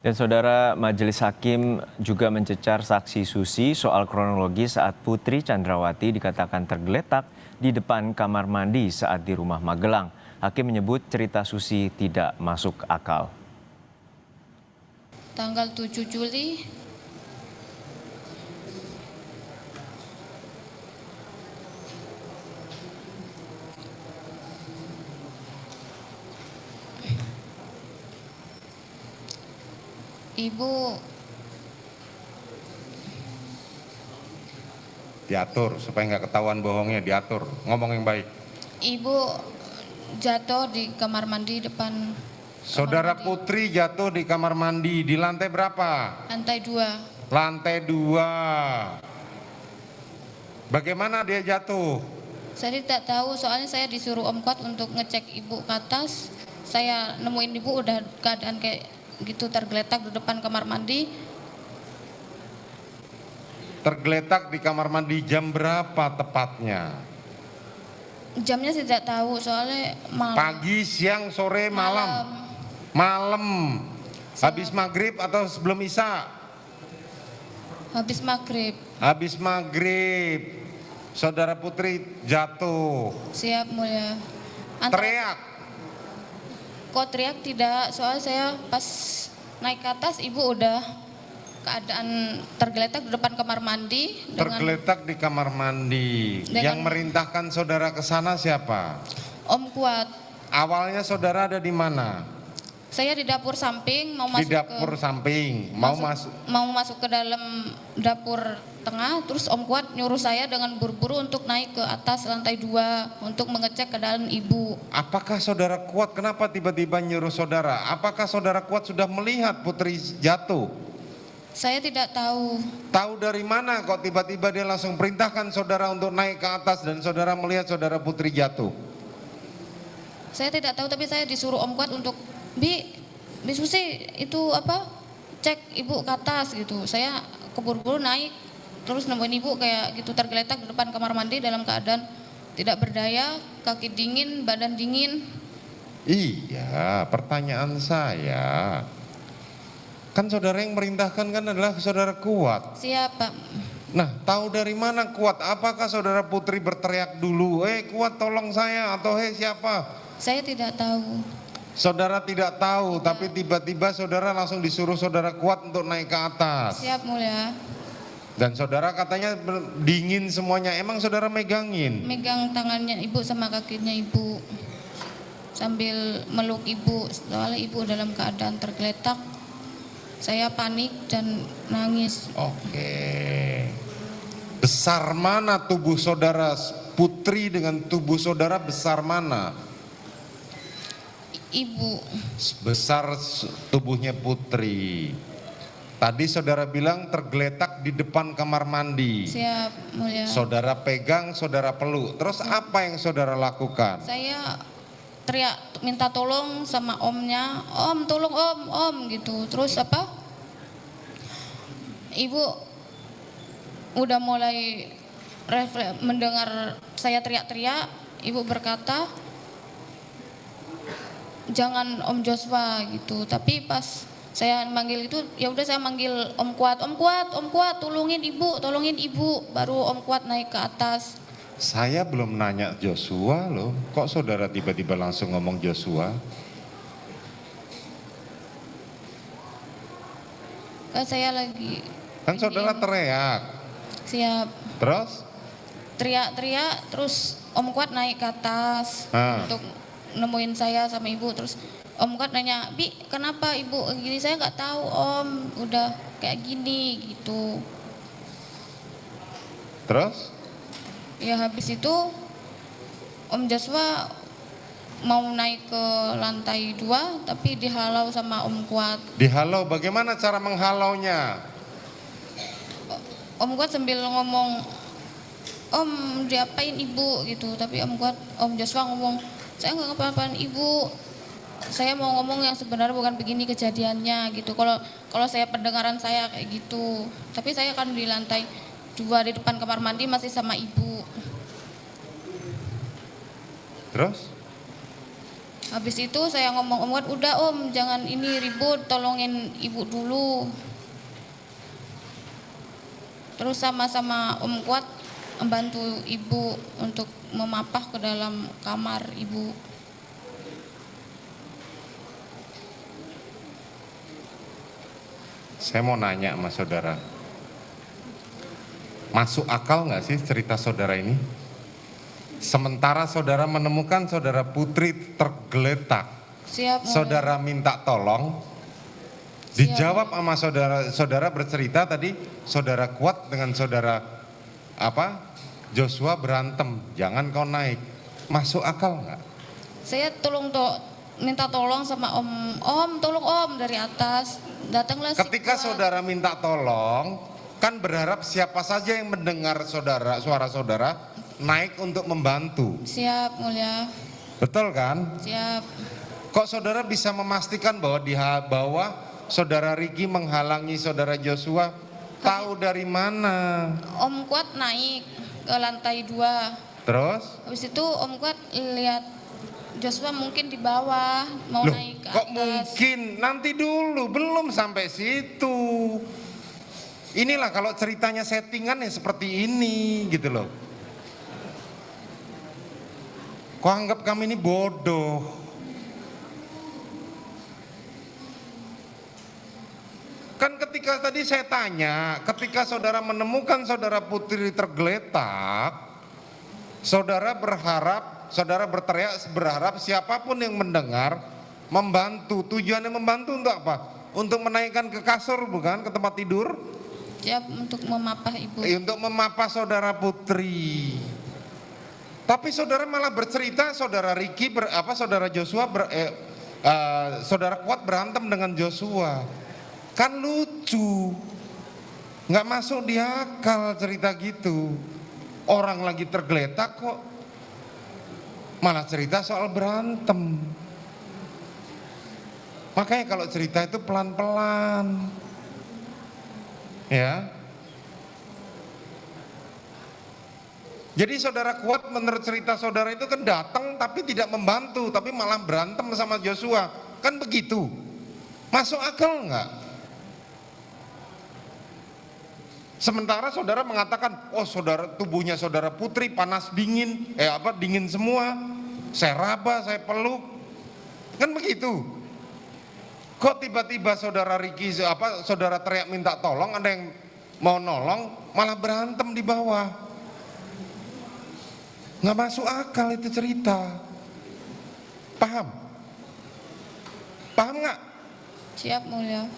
Dan saudara, Majelis Hakim juga mencecar saksi Susi soal kronologi saat Putri Chandrawati dikatakan tergeletak di depan kamar mandi saat di rumah Magelang. Hakim menyebut cerita Susi tidak masuk akal. Tanggal 7 Juli Ibu Diatur supaya nggak ketahuan bohongnya, diatur, ngomong yang baik. Ibu jatuh di kamar mandi depan Saudara mandi. Putri jatuh di kamar mandi di lantai berapa? Lantai 2. Lantai 2. Bagaimana dia jatuh? Saya tidak tahu, soalnya saya disuruh Om Kuat untuk ngecek ibu ke atas. Saya nemuin ibu udah keadaan kayak gitu, tergeletak di depan kamar mandi. Tergeletak di kamar mandi jam berapa tepatnya? Jamnya saya tidak tahu, soalnya malam. Pagi, siang, sore, malam? Malam. Habis maghrib atau sebelum isya? Habis maghrib. Habis maghrib. Saudara Putri jatuh. Siap mulia. Teriak. Kok teriak tidak, soalnya saya pas naik ke atas ibu udah keadaan tergeletak di depan kamar mandi. Tergeletak di kamar mandi. Yang merintahkan saudara ke sana siapa? Om Kuat. Awalnya saudara ada di mana? Saya di dapur samping mau masuk Di dapur samping, mau masuk ke dalam dapur tengah, terus Om Kuat nyuruh saya dengan buru-buru untuk naik ke atas lantai 2 untuk mengecek ke dalam ibu. Apakah saudara Kuat, kenapa tiba-tiba nyuruh saudara? Apakah saudara Kuat sudah melihat Putri jatuh? Saya tidak tahu. Tahu dari mana kok tiba-tiba dia langsung perintahkan saudara untuk naik ke atas dan saudara melihat saudara Putri jatuh? Saya tidak tahu, tapi saya disuruh Om Kuat untuk Bi Susi itu cek ibu ke atas gitu. Saya keburu-buru naik, terus nemuin ibu kayak gitu tergeletak di depan kamar mandi dalam keadaan tidak berdaya, kaki dingin, badan dingin. Iya, pertanyaan saya, kan saudara yang merintahkan kan adalah saudara Kuat. Siapa? Nah, tahu dari mana Kuat? Apakah saudara Putri berteriak dulu, Kuat tolong saya, atau siapa? Saya tidak tahu. Saudara tidak tahu, tapi tiba-tiba saudara langsung disuruh saudara Kuat untuk naik ke atas. Siap mulia. Dan saudara katanya dingin semuanya, emang saudara megangin? Megang tangannya ibu sama kakinya ibu, sambil meluk ibu, soalnya ibu dalam keadaan tergeletak. Saya panik dan nangis. Oke. Besar mana tubuh saudara Putri dengan tubuh saudara, besar mana? Ibu. Besar tubuhnya Putri. Tadi saudara bilang tergeletak di depan kamar mandi. Siap mulia. Saudara pegang, saudara peluk. Terus apa yang saudara lakukan? Saya teriak minta tolong sama omnya, Om tolong om gitu. Terus Ibu udah mulai mendengar saya teriak-teriak. Ibu berkata, jangan Om Joshua gitu. Tapi pas saya manggil itu, ya udah saya manggil Om Kuat, tolongin ibu. Baru Om Kuat naik ke atas. Saya belum nanya Joshua loh. Kok saudara tiba-tiba langsung ngomong Joshua? Kan saya lagi. Kan saudara teriak. Siap. Terus? Teriak-teriak, terus Om Kuat naik ke atas untuk nemuin saya sama ibu. Terus Om Kuat nanya, Bi kenapa ibu gini? Saya nggak tahu Om, udah kayak gini gitu. Terus? Ya habis itu Om Joshua mau naik ke lantai 2 tapi dihalau sama Om Kuat. Dihalau, bagaimana cara menghalaunya? Om Kuat sambil ngomong, Om diapain ibu gitu. Tapi Om Joshua ngomong, saya nggak ngapa-ngapain ibu. Saya mau ngomong yang sebenarnya bukan begini kejadiannya gitu. Kalau saya pendengaran saya kayak gitu. Tapi saya kan di lantai 2 di depan kamar mandi masih sama ibu. Terus? Habis itu saya ngomong, Om Kuat, udah Om, jangan ini ribut, tolongin ibu dulu. Terus sama-sama Om Kuat membantu ibu untuk memapah ke dalam kamar ibu. Saya mau nanya sama saudara, masuk akal nggak sih cerita saudara ini? Sementara saudara menemukan saudara Putri tergeletak, Siap, Mulia. saudara minta tolong, dijawab sama saudara bercerita tadi, saudara Kuat dengan saudara Joshua berantem, jangan kau naik. Masuk akal nggak? Saya minta tolong sama Om, tolong Om dari atas. Datanglah si Ketika Kuat. saudara minta tolong, kan berharap siapa saja yang mendengar suara saudara naik untuk membantu. Siap, Mulia. Betul kan? Siap. Kok saudara bisa memastikan bahwa di bawah saudara Riki menghalangi saudara Joshua? Tahu dari mana? Om Kuat naik ke lantai 2. Terus? Habis itu Om Kuat lihat Joshua mungkin di bawah mau Loh, naik ke kok atas. mungkin? Nanti dulu, belum sampai situ. Inilah kalau ceritanya settingan ya seperti ini gitu loh. Kok anggap kami ini bodoh? Kan ketika tadi saya tanya, ketika saudara menemukan saudara Putri tergeletak, saudara berteriak berharap siapapun yang mendengar membantu. Tujuannya membantu untuk apa? Untuk menaikkan ke kasur bukan? Ke tempat tidur? Siap untuk memapah ibu. Untuk memapah saudara Putri. Tapi saudara malah bercerita saudara Riki saudara Joshua saudara Kuat berantem dengan Joshua. Kan lucu. Nggak masuk di akal cerita gitu. Orang lagi tergeletak kok malah cerita soal berantem. Makanya kalau cerita itu pelan-pelan. Ya. Jadi saudara Kuat menurut cerita saudara itu kan datang tapi tidak membantu, tapi malah berantem sama Joshua. Kan begitu. Masuk akal enggak? Sementara saudara mengatakan, oh tubuhnya saudara Putri panas dingin, dingin semua. Saya raba, saya peluk. Kan begitu. Kok tiba-tiba saudara Riki, saudara teriak minta tolong, ada yang mau nolong, malah berantem di bawah. Nggak masuk akal itu cerita. Paham? Paham nggak? Siap, Mulia.